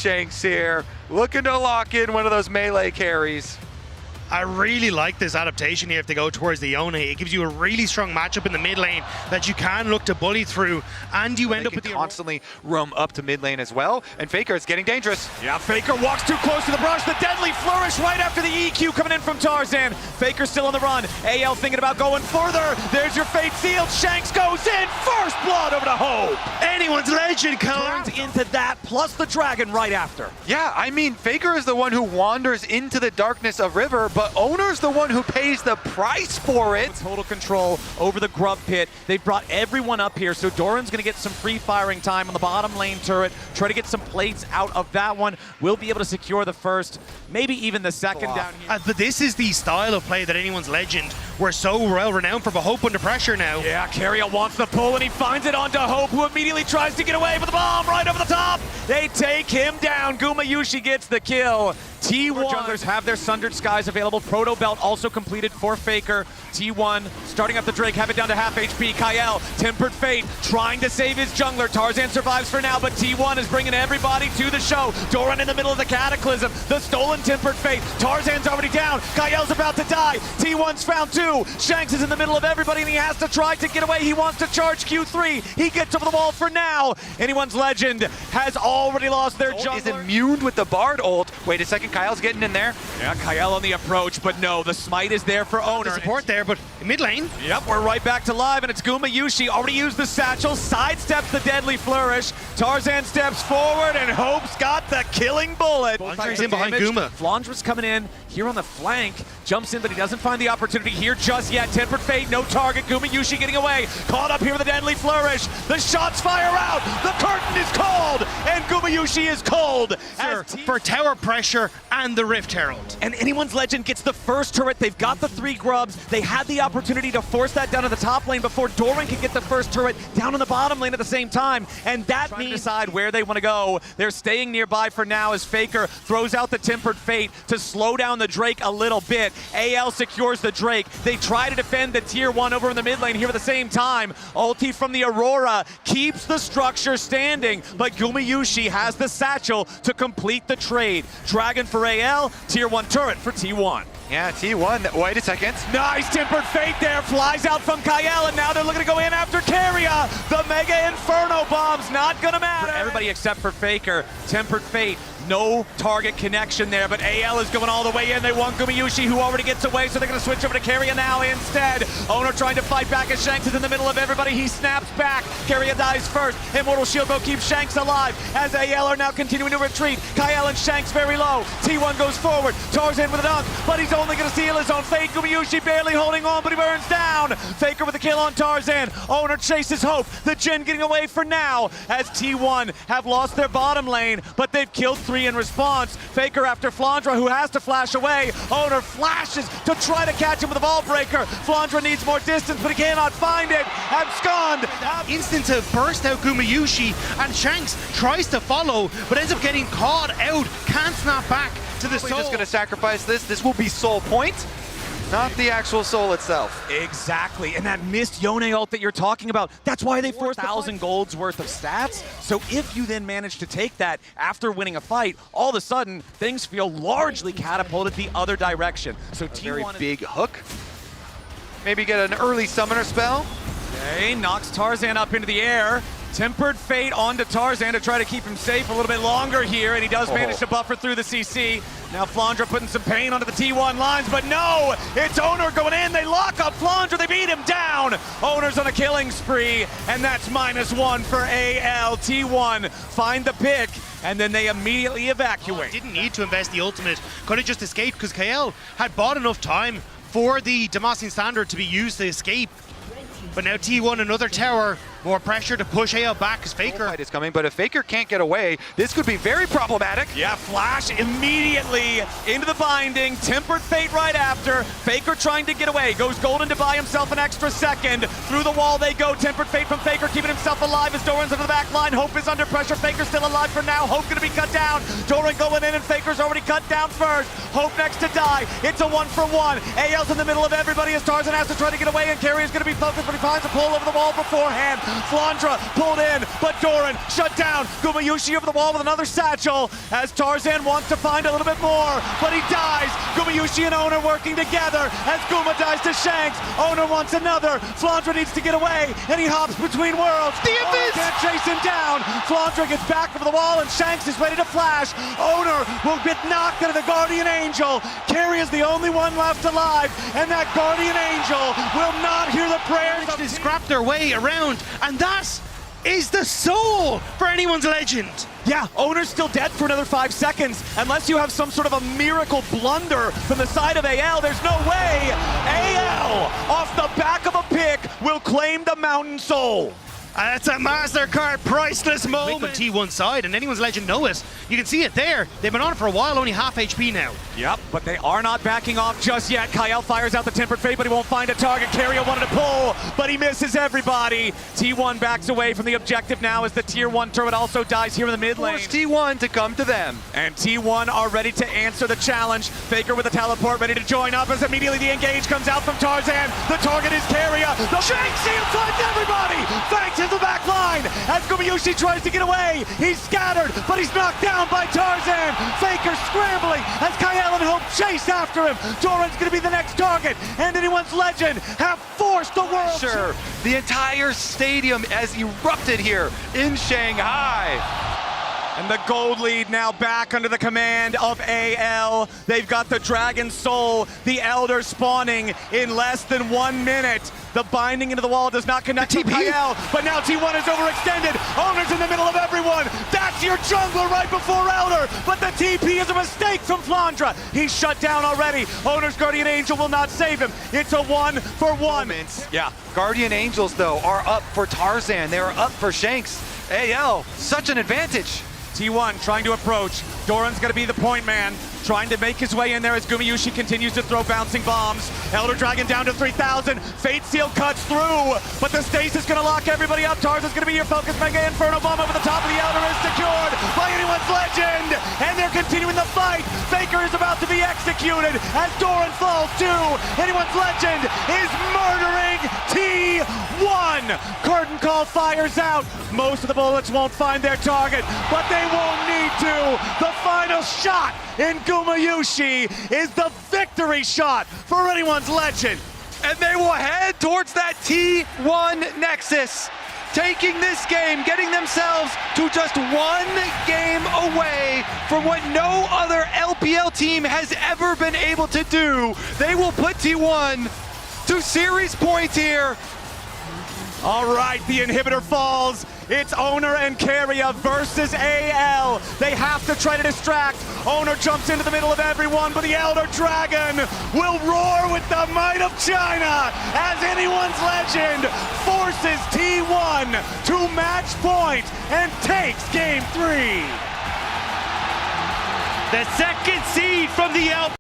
Shanks here, looking to lock in one of those melee carries. I really like this adaptation here if they go towards the Yone. It gives you a really strong matchup in the mid lane that you can look to bully through, and you end up with the constantly roam up to mid lane as well, and Faker is getting dangerous. Yeah, Faker walks too close to the brush. The deadly flourish right after the EQ coming in from Tarzan. Faker still on the run. AL thinking about going further. There's your fate sealed. Shanks goes in. First blood over to Hope. Anyone's legend Turns into that, plus the dragon right after. Yeah, I mean, Faker is the one who wanders into the darkness of River, but Owner's the one who pays the price for it. Total control over the grub pit. They've brought everyone up here, so Doran's going to get some free firing time on the bottom lane turret. Try to get some plates out of that one. We'll be able to secure the first, maybe even the second down here. But this is the style of play that Anyone's legend were so well renowned for, but Hope under pressure now. Yeah, Carrier wants the pull, and he finds it onto Hope, who immediately tries to get away with the bomb right over the top. They take him down. Gumayusi gets the kill. T1 junglers have their Sundered Skies available. Proto Belt also completed for Faker. T1 starting up the Drake, have it down to half HP. Kyle, Tempered Fate, trying to save his jungler. Tarzan survives for now, but T1 is bringing everybody to the show. Doran in the middle of the Cataclysm. The stolen Tempered Fate. Tarzan's already down. Kyle's about to die. T1's found two. Shanks is in the middle of everybody, and he has to try to get away. He wants to charge Q3. He gets over the wall for now. Anyone's legend has already lost their jungler. Is immune with the Bard ult. Wait a second, Kyle's getting in there. Yeah, Kyle on the approach, but no, the smite is there for Owner. The support there, but mid lane. Yep, we're right back to live, and it's Gumayusi. Already used the satchel, sidesteps the deadly flourish. Tarzan steps forward, and Hope's got the killing bullet. Flandre's in behind Guma. Flandre's coming in here on the flank. Jumps in, but he doesn't find the opportunity here just yet. Tempered Fate, no target. Gumayusi getting away. Caught up here with the deadly flourish. The shots fire out. The curtain is called, and Gumayusi is cold. For tower pressure and the Rift Herald. And Anyone's legend gets the first turret. They've got the 3 grubs. They had the opportunity to force that down to the top lane before Doran could get the first turret down in the bottom lane at the same time. And that means decide where they want to go. They're staying nearby for now as Faker throws out the Tempered Fate to slow down the Drake a little bit. AL secures the Drake. They try to defend the tier 1 over in the mid lane here at the same time. Ulti from the Aurora keeps the structure standing, but Gumayusi has the satchel to complete the trade. Dragon for AL, tier 1 turret for T1. Yeah, T1, wait a second. Nice Tempered Fate there, flies out from Kyle, and now they're looking to go in after Carrier. The Mega Inferno bomb's not gonna matter. For everybody except for Faker, Tempered Fate, no target connection there, but AL is going all the way in. They want Gumayusi, who already gets away, so they're going to switch over to Carrier now instead. Owner trying to fight back as Shanks is in the middle of everybody. He snaps back. Carrier dies first. Immortal Shield Bow keeps Shanks alive as AL are now continuing to retreat. Kyle and Shanks very low. T1 goes forward. Tarzan with a dunk, but he's only going to seal his own fate. Gumayusi barely holding on, but he burns down. Faker with a kill on Tarzan. Owner chases Hope. The Jhin getting away for now as T1 have lost their bottom lane, but they've killed 3 in response. Faker after Flandre, who has to flash away. Owner flashes to try to catch him with a ball breaker. Flandre needs more distance, but he cannot find it. Abscond. Instant to burst out Gumayusi, and Shanks tries to follow, but ends up getting caught out. Can't snap back to the soul. We're just going to sacrifice this. This will be soul point, not the actual soul itself. Exactly, and that missed Yone ult that you're talking about, that's why they forced 1,000 gold's worth of stats. So if you then manage to take that after winning a fight, all of a sudden, things feel largely catapulted the other direction. So T1 very big hook. Maybe get an early summoner spell. Okay, knocks Tarzan up into the air. Tempered Fate onto Tarzan to try to keep him safe a little bit longer here, and he does manage to buffer through the CC. Now Flandre putting some pain onto the T1 lines, but no! It's Owner going in, they lock up Flandre, they beat him down! Owner's on a killing spree, and that's -1 for AL. T1 find the pick, and then they immediately evacuate. Didn't need to invest the ultimate, could have just escaped because KL had bought enough time for the Demacian Standard to be used to escape. But now T1, another tower, more pressure to push AL back as Faker. Fight is coming, but if Faker can't get away, this could be very problematic. Yeah, flash immediately into the binding. Tempered Fate right after. Faker trying to get away. Goes golden to buy himself an extra second. Through the wall they go. Tempered Fate from Faker keeping himself alive as Doran's under the back line. Hope is under pressure. Faker's still alive for now. Hope gonna be cut down. Doran going in and Faker's already cut down first. Hope next to die. It's a 1-for-1. AL's in the middle of everybody as Tarzan has to try to get away, and Carrier's gonna be focused, but he finds a pull over the wall beforehand. Flandra pulled in, but Doran shut down. Gumayushi over the wall with another satchel as Tarzan wants to find a little bit more, but he dies. Gumayushi and Owner working together as Guma dies to Shanks. Owner wants another. Flandra needs to get away, and he hops between worlds. The Owner can't chase him down. Flandra gets back over the wall, and Shanks is ready to flash. Owner will get knocked into the Guardian Angel. Carrie is the only one left alive, and that Guardian Angel will not hear the prayers of To scrap their way around, and that is the soul for anyone's legend. Yeah, Owner's still dead for another 5 seconds. Unless you have some sort of a miracle blunder from the side of AL, there's no way. AL, off the back of a pick, will claim the Mountain Soul. It's a MasterCard priceless moment. On T1 side, and anyone's legend know it. You can see it there. They've been on it for a while, only half HP now. Yep, but they are not backing off just yet. Kyle fires out the Tempered Fate, but he won't find a target. Carrier wanted to pull, but he misses everybody. T1 backs away from the objective now as the Tier 1 turret also dies here in the mid lane. Force T1 to come to them. And T1 are ready to answer the challenge. Faker with a teleport ready to join up as immediately the engage comes out from Tarzan. The target is Carrier. The Shanks finds everybody. Thanks in the back line as Gumayushi tries to get away. He's scattered, but he's knocked down by Tarzan. Faker scrambling as Kyle and Hope chase after him. Doran's going to be the next target, and anyone's legend have forced the world. Sure, the entire stadium has erupted here in Shanghai. And the gold lead now back under the command of AL. They've got the Dragon Soul, the Elder spawning in less than 1 minute. The binding into the wall does not connect to Kyle, but now T1 is overextended. Owner's in the middle of everyone. That's your jungler right before Elder, but the TP is a mistake from Flandra. He's shut down already. Owner's Guardian Angel will not save him. It's a 1-for-1. Yeah, Guardian Angels, though, are up for Tarzan. They are up for Shanks. AL, such an advantage. T1 trying to approach. Doran's going to be the point man, trying to make his way in there as Gumayushi continues to throw bouncing bombs. Elder Dragon down to 3,000. Fate Seal cuts through, but the stasis going to lock everybody up. Tarzan's going to be your focus. Mega Inferno Bomb over the top of the Elder is secured by anyone's legend, and they're continuing the fight. Faker is about to be executed as Doran falls too. Anyone's legend is murdering T1. Curtain call fires out. Most of the bullets won't find their target, but they won't need to. The final shot in Gumayushi is the victory shot for anyone's legend. And they will head towards that T1 Nexus, taking this game, getting themselves to just 1 game away from what no other LPL team has ever been able to do. They will put T1 to series points here. All right, the inhibitor falls. It's Owner and Carrier versus AL. They have to try to distract. Owner jumps into the middle of everyone, but the Elder Dragon will roar with the might of China as anyone's legend forces T1 to match point and takes game 3. The second seed from the